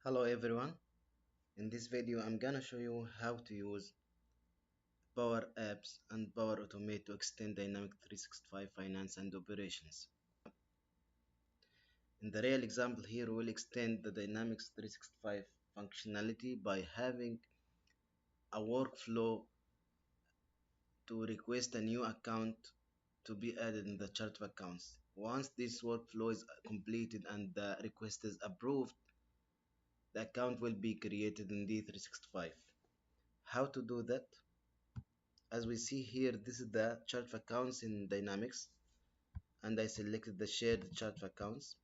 Hello everyone. In this video I'm gonna show you how to use Power Apps and Power Automate to extend Dynamics 365 Finance and Operations. In the real example here we'll extend the Dynamics 365 functionality by having a workflow to request a new account to be added in the chart of accounts. Once this workflow is completed and the request is approved, the account will be created in D365. How to do that? As we see here, this is the chart of accounts in Dynamics, and I selected the shared chart of accounts.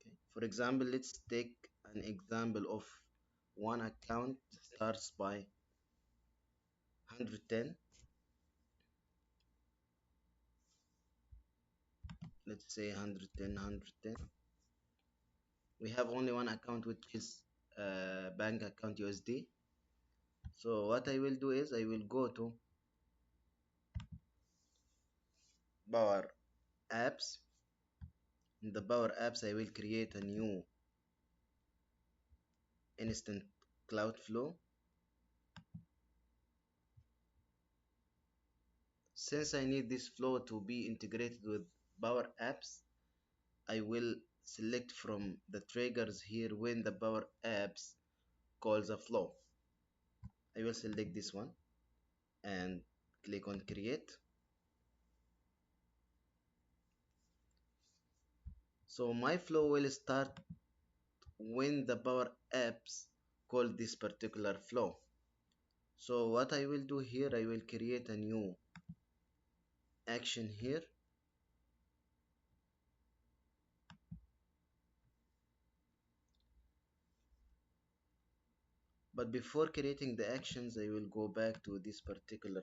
Okay. For example, let's take an example of one account starts by 110. Let's say 110. We have only one account, which is bank account USD. So what I will do is I will go to Power Apps. In the Power Apps, I will create a new instant cloud flow. Since I need this flow to be integrated with Power Apps, I will select from the triggers here when the Power Apps calls a flow. I will select this one and click on create. So my flow will start when the Power Apps call this particular flow. So what I will do here, I will create a new action here. But before creating the actions, I will go back to this particular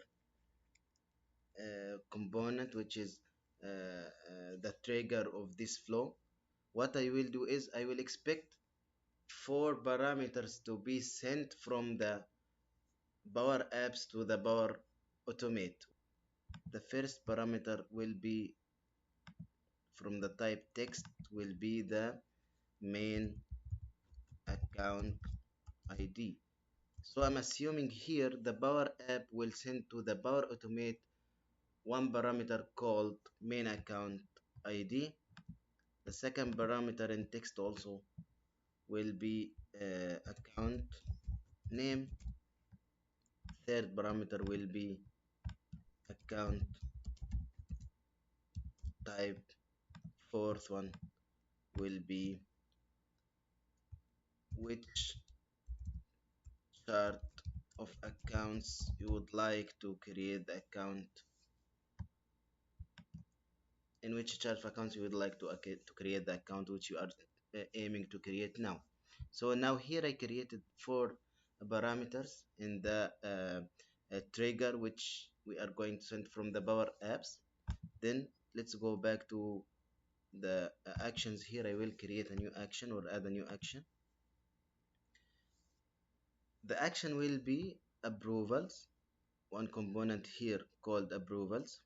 component, which is the trigger of this flow. What I will do is I will expect 4 parameters to be sent from the Power Apps to the Power Automate. The first parameter will be from the type text, will be the main account ID. So I'm assuming here the Power App will send to the Power Automate one parameter called main account ID. The second parameter in text also will be account name. Third parameter will be account type. Fourth one will be which chart of accounts you would like to create the account, in which chart of accounts you would like to create the account which you are aiming to create now. So now here I created 4 parameters in the trigger which we are going to send from the Power Apps. Then let's go back to the actions here. I will create a new action or add a new action. The action will be approvals, one component here called approvals.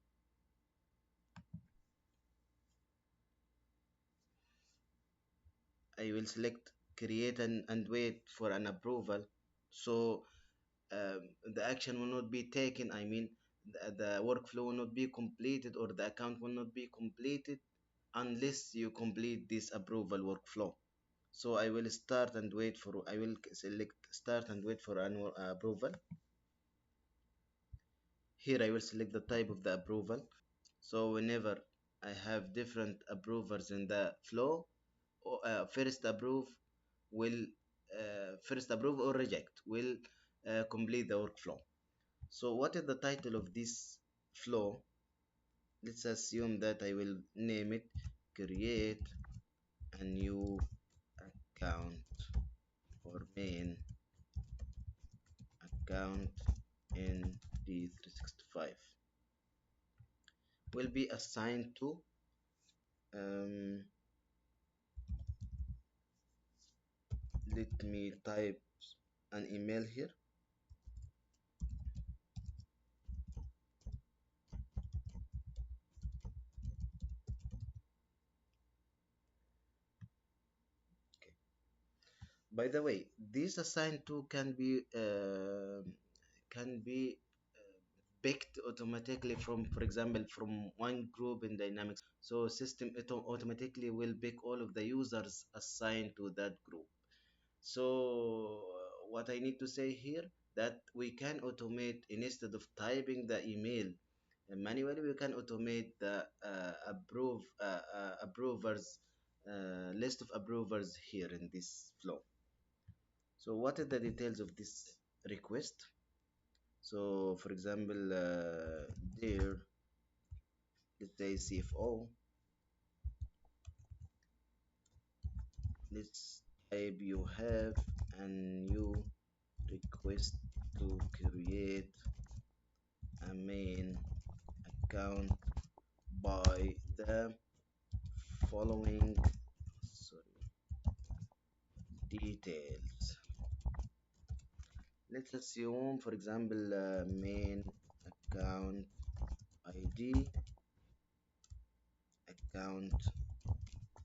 I will select create and wait for an approval. So the action will not be taken, I mean the workflow will not be completed, or the account will not be completed unless you complete this approval workflow. So I will start and wait for, I will select start and wait for an approval. Here I will select the type of the approval. So whenever I have different approvers in the flow, first approve will first approve or reject will complete the workflow. So what is the title of this flow? Let's assume that I will name it create a new account for main account in D365. Will be assigned to let me type an email here. By the way, this assigned to can be picked automatically from, for example, from one group in Dynamics. So system automatically will pick all of the users assigned to that group. So what I need to say here, that we can automate, instead of typing the email manually, we can automate the approvers, list of approvers here in this flow. So what are the details of this request? So for example, dear, let's say CFO, let's type you have a new request to create a main account by the following, sorry, details. Let's assume, for example, main account ID, account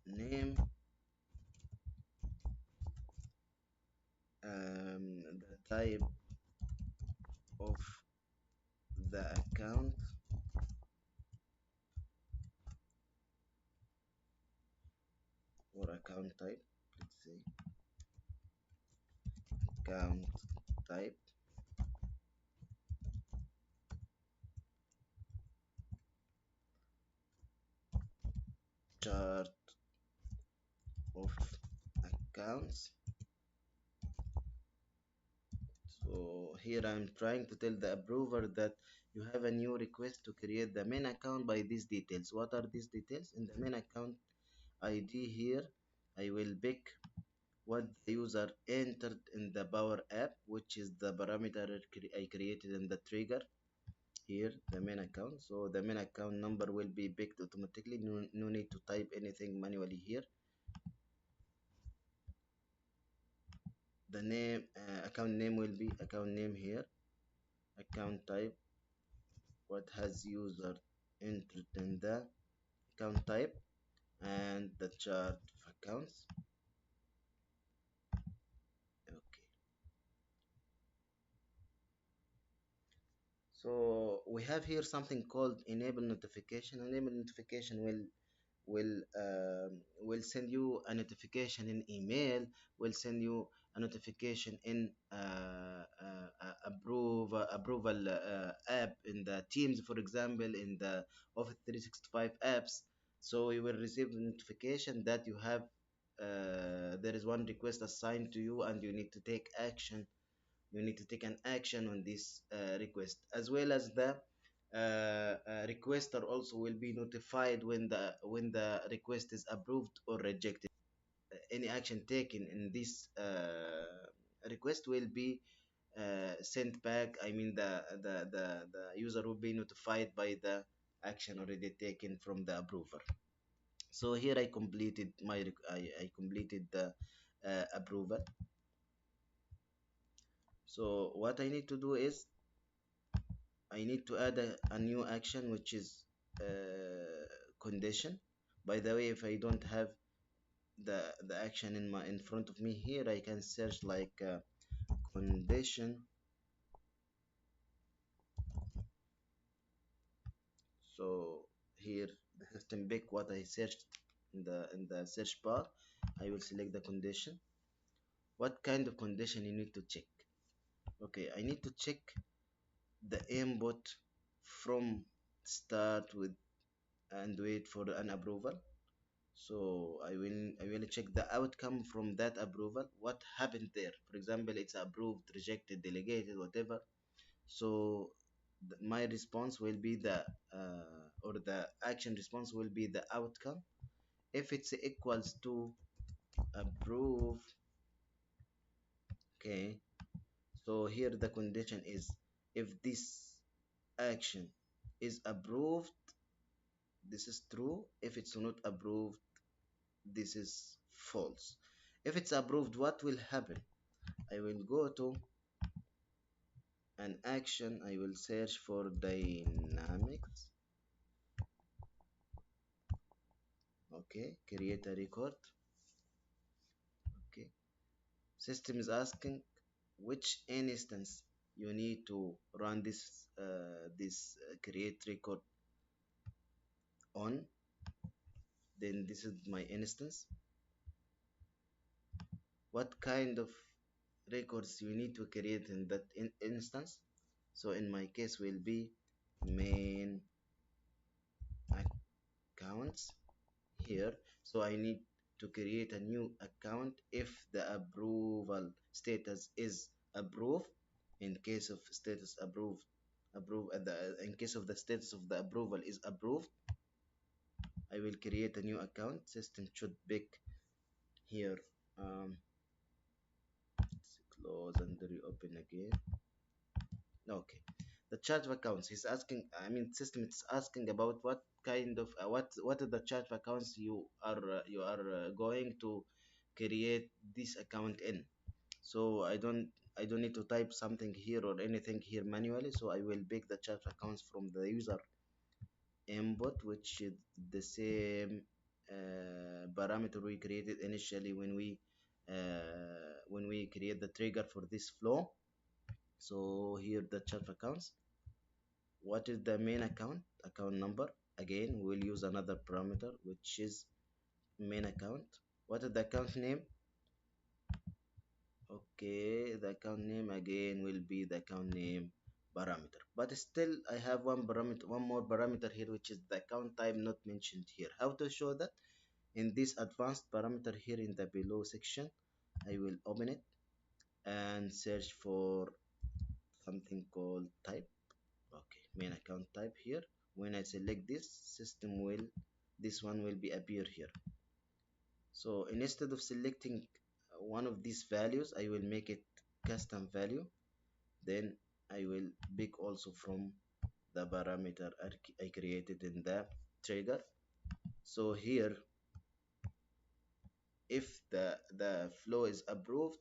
name, the type of the account, or account type, let's say account type, chart of accounts. So here I'm trying to tell the approver that you have a new request to create the main account by these details. What are these details? In the main account ID here, I will pick what the user entered in the Power App, which is the parameter I created in the trigger here, the main account. So the main account number will be picked automatically. No need to type anything manually here. The name, account name will be account name here. Account type, what has user entered in the account type, and the chart of accounts. Okay. So we have here something called enable notification. Enable notification will send you a notification in email, will send you a notification in approval app in the Teams, for example, in the Office 365 apps. So you will receive a notification that you have there is one request assigned to you, and you need to take action. You need to take an action on this request, as well as the requester also will be notified when the request is approved or rejected. Any action taken in this request will be sent back. I mean, the user will be notified by the action already taken from the approver. So here I completed I completed the approval. So what I need to do is I need to add a new action, which is condition. By the way, if I don't have the action in front of me here, I can search like condition. So here the system pick what I searched in the search bar. I will select the condition. What kind of condition you need to check? Okay, I need to check the input from start with and wait for an approval. So I will check the outcome from that approval. What happened there? For example, it's approved, rejected, delegated, whatever. So my response will be the or the action response will be the outcome. If it's equals to approve, okay. So here the condition is, if this action is approved, this is true. If it's not approved, this is false. If it's approved, what will happen? I will go to an action. I will search for dynamics. Okay, create a record. Okay, System is asking which instance you need to run this create record on. Then this is my instance. What kind of records you need to create in that instance? So in my case will be main accounts here. So I need to create a new account if the approval status is approved. In case of status approved, in case of the status of the approval is approved, I will create a new account. System should pick here. Let's close and reopen again. Okay, the chart of accounts. He's asking. I mean, system is asking about what kind of what are the chart of accounts you are going to create this account in. So I don't need to type something here or anything here manually. So I will pick the chart of accounts from the user input, which is the same parameter we created initially when we create the trigger for this flow. So here the chart of accounts. What is the main account number? Again, we'll use another parameter, which is main account. What is the account name? Okay, the account name again will be the account name parameter. But still I have one more parameter here, which is the account type not mentioned here. How to show that? In this advanced parameter here in the below section, I will open it and search for something called type. Okay, main account type here. When I select this, this one will be appear here. So instead of selecting one of these values, I will make it custom value. Then I will pick also from the parameter I created in the trigger. So here, if the flow is approved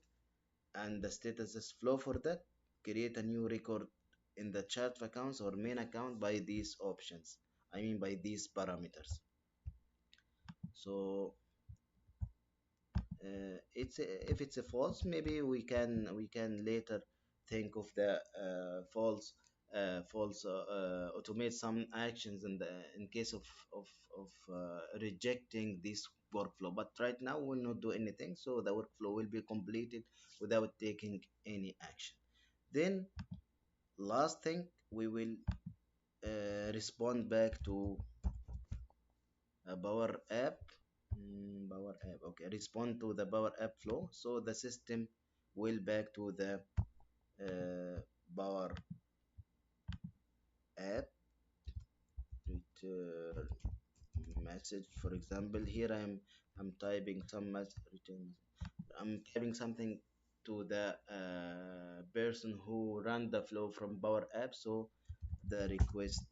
and the status is flow for that, create a new record in the chart of accounts or main account by these options. I mean by these parameters. So if it's a false, maybe we can later think of the false automate some actions in case of rejecting this workflow. But right now we will not do anything, so the workflow will be completed without taking any action. Then last thing, we will respond back to a Power App. Power App. Okay, respond to the Power App flow. So the system will back to the Power App return message. For example, here I'm typing some message return. I'm typing something to the person who ran the flow from Power App. So the request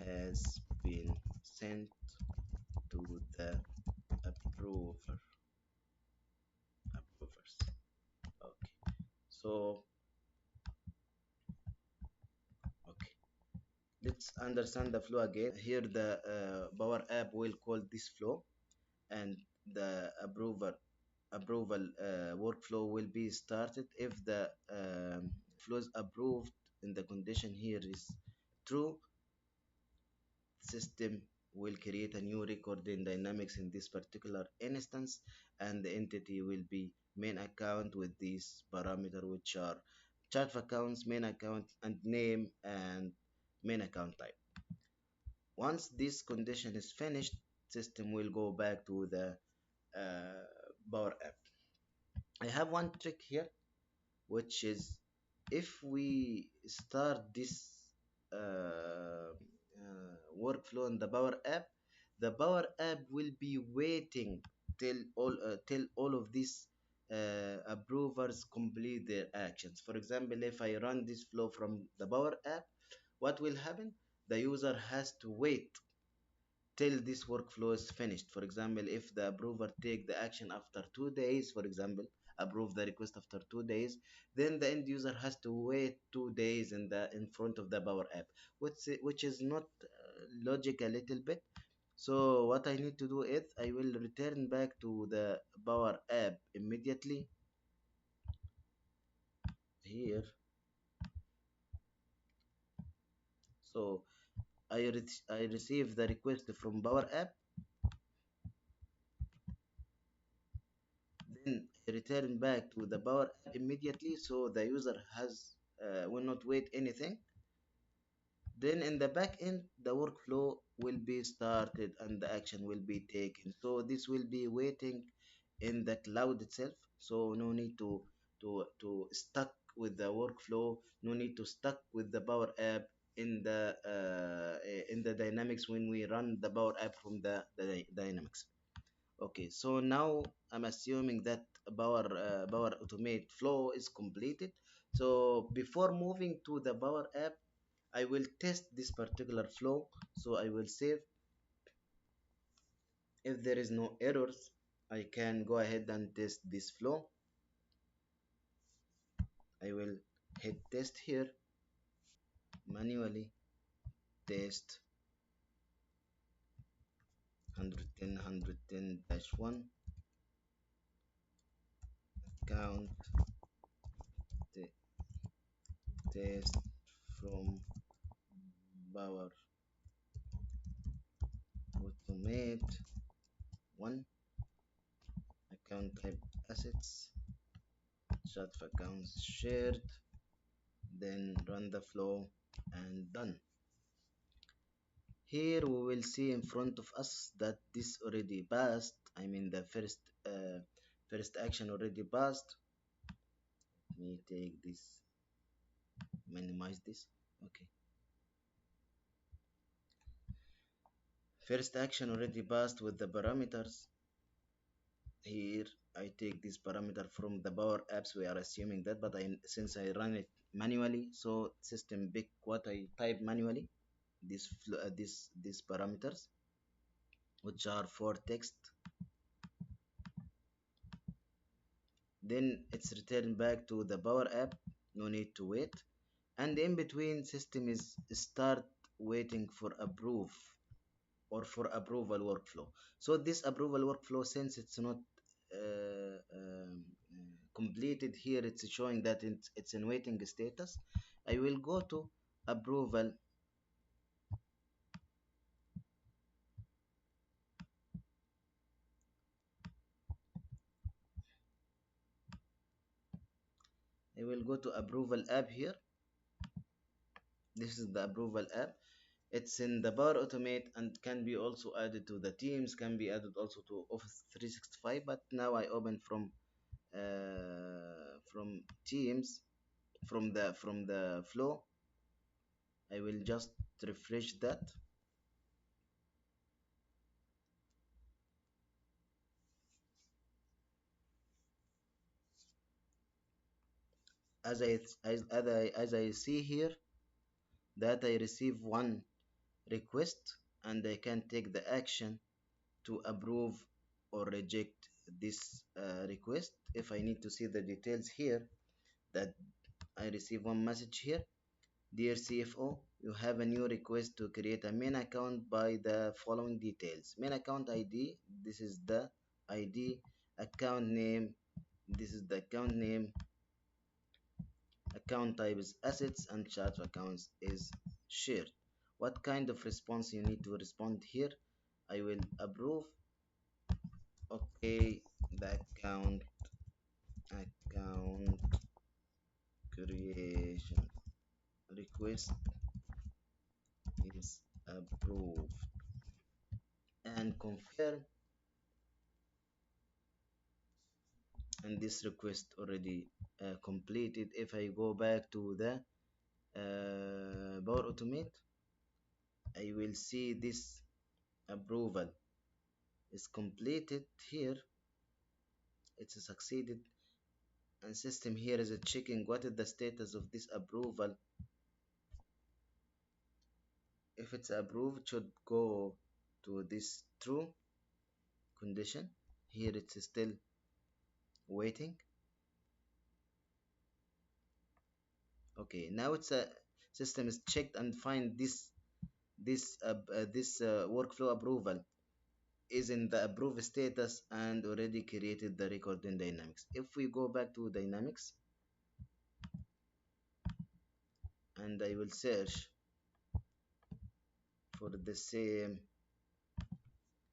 has been sent to the approver approvers. Okay, so okay, let's understand the flow again. Here the Power App will call this flow, and the approval workflow will be started if the flow is approved and the condition here is true. System will create a new record in dynamics in this particular instance, and the entity will be main account with these parameter, which are chart of accounts, main account, and name, and main account type. Once this condition is finished, system will go back to the Power App. I have one trick here, which is if we start this workflow in the Power App, the Power App will be waiting till all of these approvers complete their actions. For example, if I run this flow from the Power App, what will happen? The user has to wait till this workflow is finished. For example, if the approver take the action after 2 days, for example, approve the request after 2 days, then the end user has to wait 2 days in front of the Power App, which is not logic a little bit. So what I need to do is I will return back to the Power App immediately. here. So I receive the request from Power App, then I return back to the Power App immediately, so the user has will not wait anything. Then in the back end, the workflow will be started and the action will be taken. So this will be waiting in the cloud itself. So no need to stuck with the workflow. No need to stuck with the Power App in the Dynamics when we run the Power App from the Dynamics. Okay, so now I'm assuming that Power Automate flow is completed. So before moving to the Power App, I will test this particular flow. So I will save. If there is no errors, I can go ahead and test this flow. I will hit test here, manually test 110 account test from Power Automate 1 account type assets, chart of accounts shared, then run the flow and done. Here we will see in front of us that this already passed. I mean the first action already passed. Let me take this, minimize this. Okay. First action already passed with the parameters. Here I take this parameter from the Power Apps. We are assuming that, but since I run it manually, so system pick what I type manually. These parameters, which are for text. Then it's returned back to the Power App. No need to wait. And in between, system is start waiting for approve or for approval workflow. So this approval workflow, since it's not completed here, it's showing that it's in waiting status. I will go to approval. I will go to approval app here. This is the approval app. It's in the Power Automate and can be also added to the Teams, can be added also to Office 365. But now I open from Teams, from the flow. I will just refresh that. As I see here that I receive one request and I can take the action to approve or reject this request. If I need to see the details here, that I receive one message here. Dear CFO, you have a new request to create a main account by the following details. Main account ID, this is the ID. Account name, this is the account name. Account type is assets and chart of accounts is shared. What kind of response you need to respond here? I will approve. Okay, the account creation request is approved and confirm, and this request already completed. If I go back to the Power Automate, I will see this approval is completed here. It's succeeded, and system here is checking what is the status of this approval. If it's approved, it should go to this true condition. Here it's still waiting. Okay, now it's a system is checked and find this workflow approval is in the approve status and already created the record in Dynamics. If we go back to Dynamics, and I will search for the same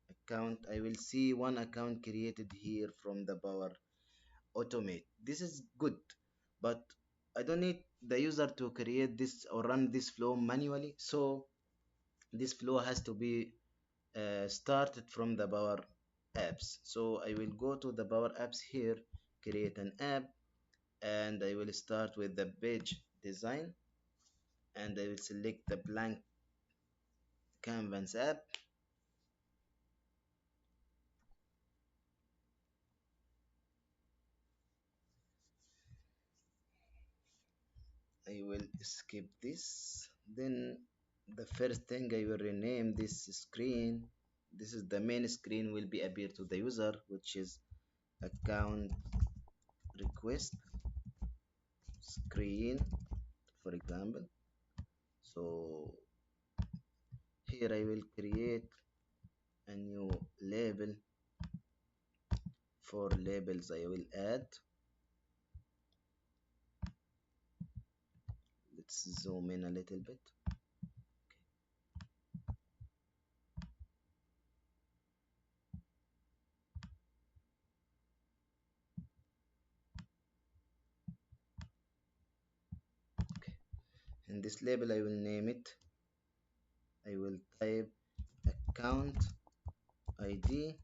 account. I will see one account created here from the Power Automate. This is good, but I don't need the user to create this or run this flow manually. So this flow has to be started from the Power Apps. So I will go to the Power Apps here, create an app, and I will start with the page design, and I will select the blank canvas app. I will skip this. Then the first thing, I will rename this screen. This is the main screen will be appear to the user, which is account request screen, for example. So here I will create a new label. For labels I will add, let's zoom in a little bit. Okay. In this label I will name it, I will type account ID.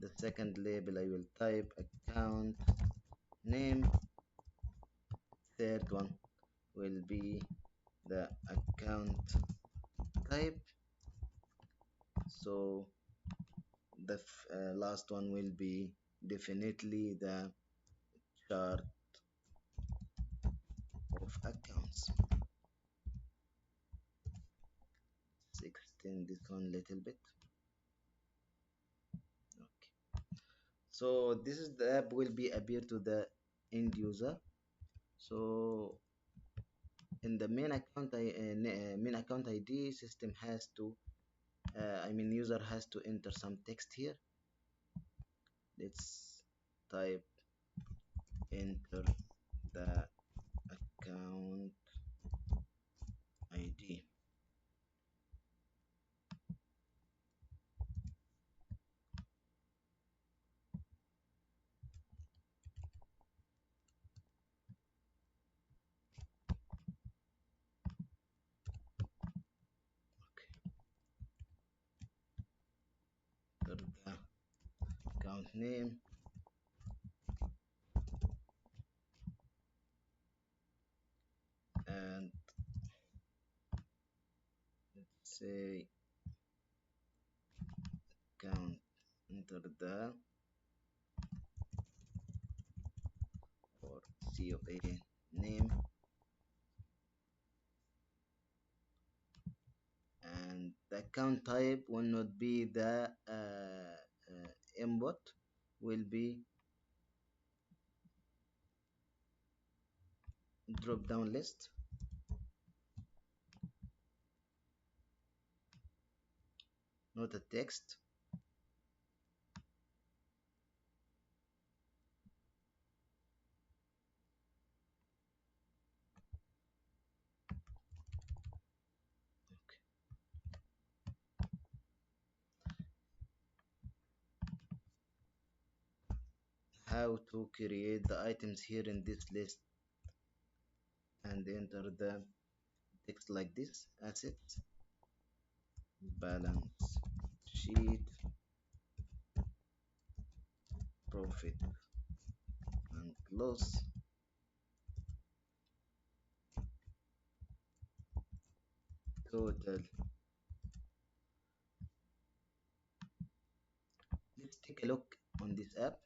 The second label I will type account name. Third one will be the account type. So the last one will be definitely the chart of accounts. Let's extend this one a little bit. Okay. So this is the app will be appear to the end user. So in the main account ID, system has to user has to enter some text here. Let's type enter the account ID. Enter the account name, and let's say account, enter the or COA name, and the account type will not be the input, will be drop down list. Not a text. Okay. How to create the items here in this list, and enter the text like this: assets, balance sheet, profit and loss, total. Let's take a look on this app.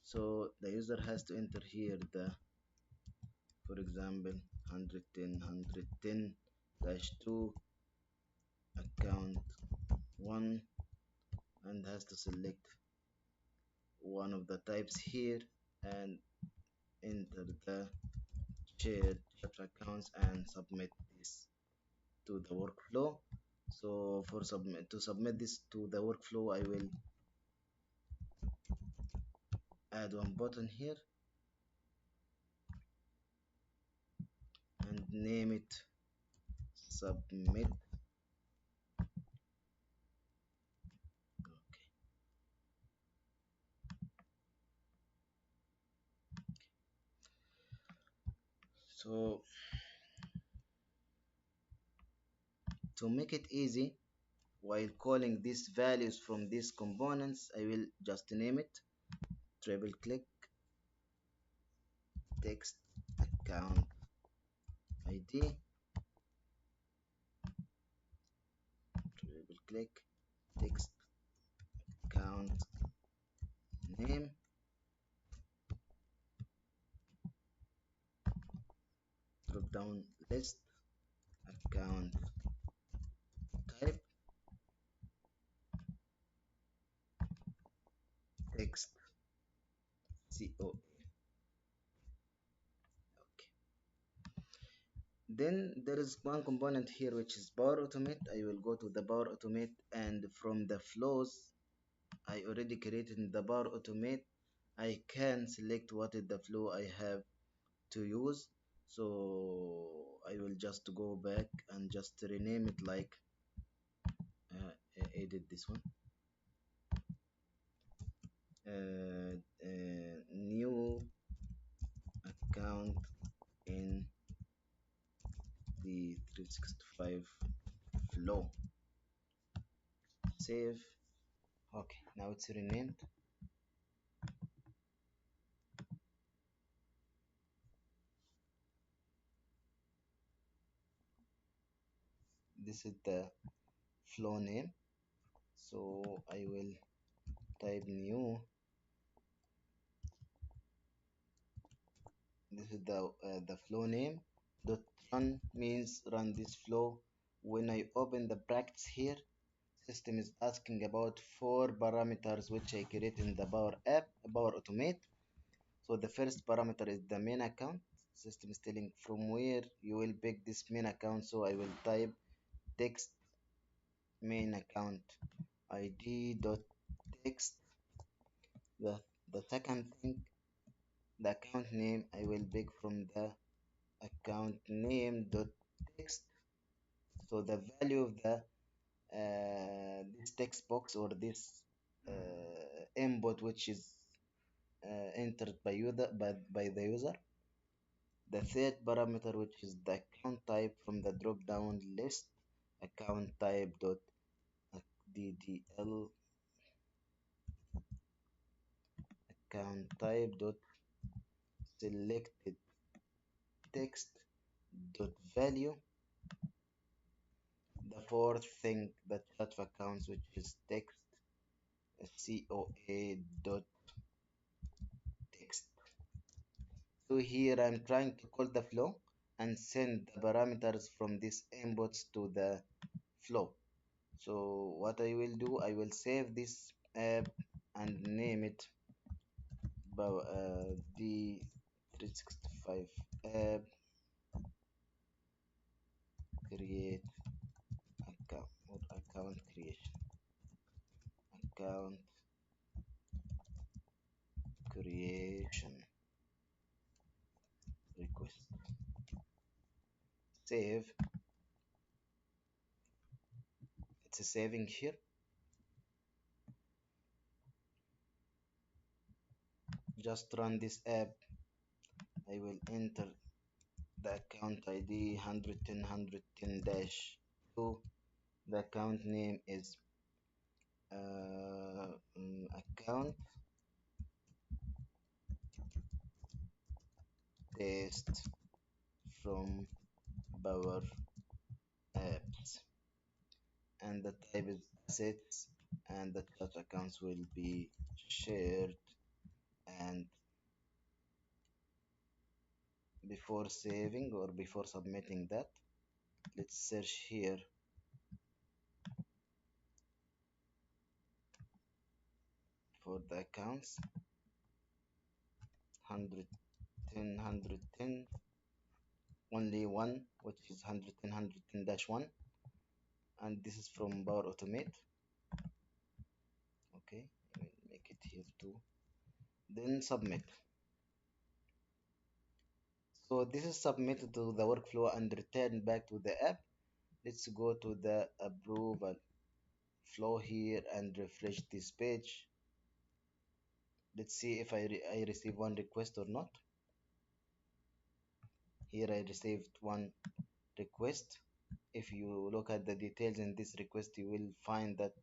So the user has to enter here the, for example, 110 2 account 1, and has to select one of the types here and enter the shared chapter accounts and submit this to the workflow. So for submit this to the workflow, I will add one button here, and name it submit. So to make it easy, while calling these values from these components, I will just name it, triple click, text account ID, triple click, text account name, drop down list, account type, text CO. Okay. Then there is one component here which is Power Automate. I will go to the Power Automate, and from the flows I already created in the Power Automate, I can select what is the flow I have to use. So I will just go back and just rename it like edit this one, new account in the 365 flow, save. Okay, now it's renamed. This is the flow name, so I will type new. This is the flow name. Dot run means run this flow. When I open the brackets here, system is asking about four parameters which I create in the Power App, Power Automate. So the first parameter is the main account. System is telling from where you will pick this main account. So I will type text main account ID dot text. The the second thing, the account name, I will pick from the account name dot text. So the value of the this text box or this input which is entered by the user. The third parameter, which is the account type, from the drop down list, account type dot ddl, account type dot selected text dot value. The fourth thing, the chart of accounts, which is text coa dot text. So here I'm trying to call the flow and send the parameters from these inputs to the flow. So what I will do, I will save this app and name it D365 app create account or account creation, account creation request. Save. It's a saving here. Just run this app. I will enter the account ID 110 The account name is account test from Power Apps, and the type is assets, and the chat accounts will be shared. And before saving or before submitting that, let's search here for the accounts 110 only one, which is 110 and this is from Power Automate. Okay, I will make it here too, then submit. So this is submitted to the workflow and returned back to the app. Let's go to the approval flow here and refresh this page. Let's see if I receive one request or not. Here I received one request. If you look at the details in this request, you will find that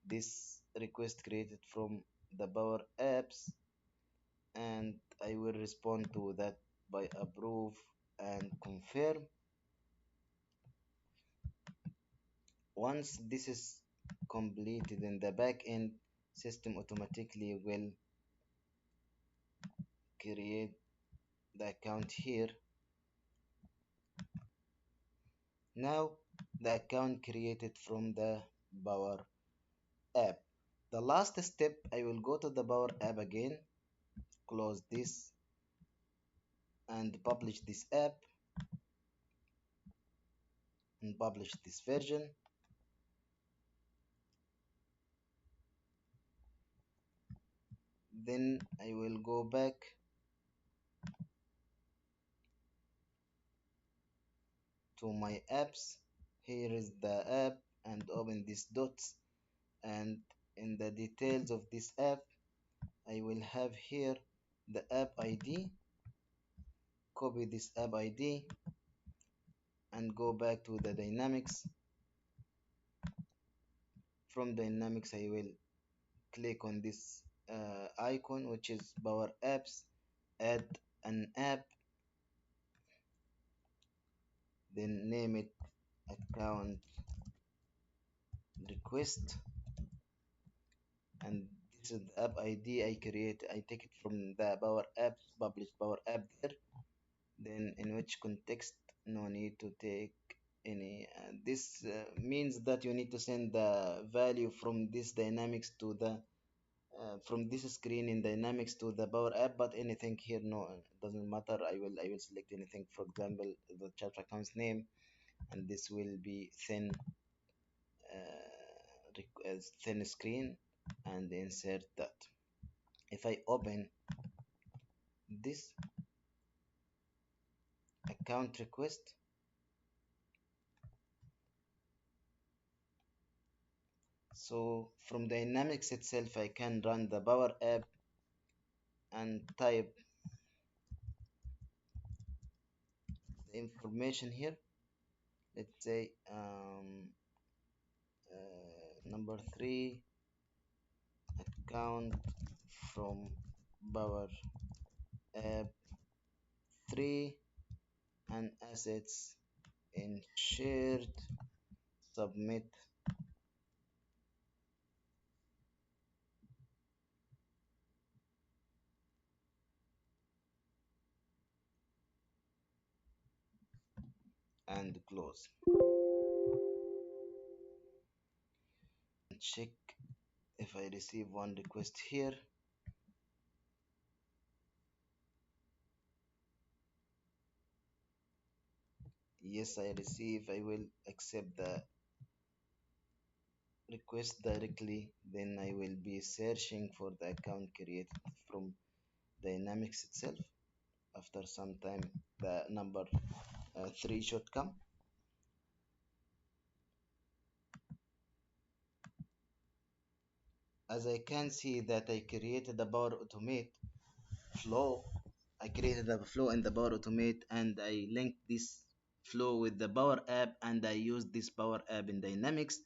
this request created from the Power Apps, and I will respond to that by approve and confirm. Once this is completed in the backend, system automatically will create the account here. Now the account created from the Power App. The last step, I will go to the Power App again, close this and publish this app and publish this version. Then I will go back to my apps. Here is the app and open these dots, and in the details of this app I will have here the app ID. Copy this app ID and go back to the dynamics. From dynamics I will click on this icon, which is Power Apps, add an app, then name it account request, and this is the app ID I create. I take it from the Power Apps, published Power App there. Then in which context, no need to take any. This means that you need to send the value from this dynamics to the from this screen in dynamics to the Power App, but anything here, no, it doesn't matter. I will select anything, for example, the chat account's name, and this will be thin screen, and insert that. If I open this account request, so from dynamics itself I can run the Power App and type the information here. Let's say number 3, account from Power App 3, and assets in shared, submit, and close. Check if I receive one request here. Yes, I receive. I will accept the request directly. Then I will be searching for the account created from Dynamics itself. After some time, the number 3 should come. As I can see that I created a Power Automate flow. I created a flow in the Power Automate, and I linked this flow with the Power App, and I used this Power App in Dynamics,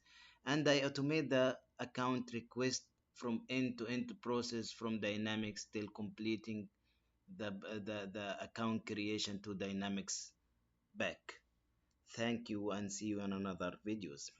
and I automate the account request from end to end process from Dynamics till completing the account creation to Dynamics back. Thank you, and see you in another videos.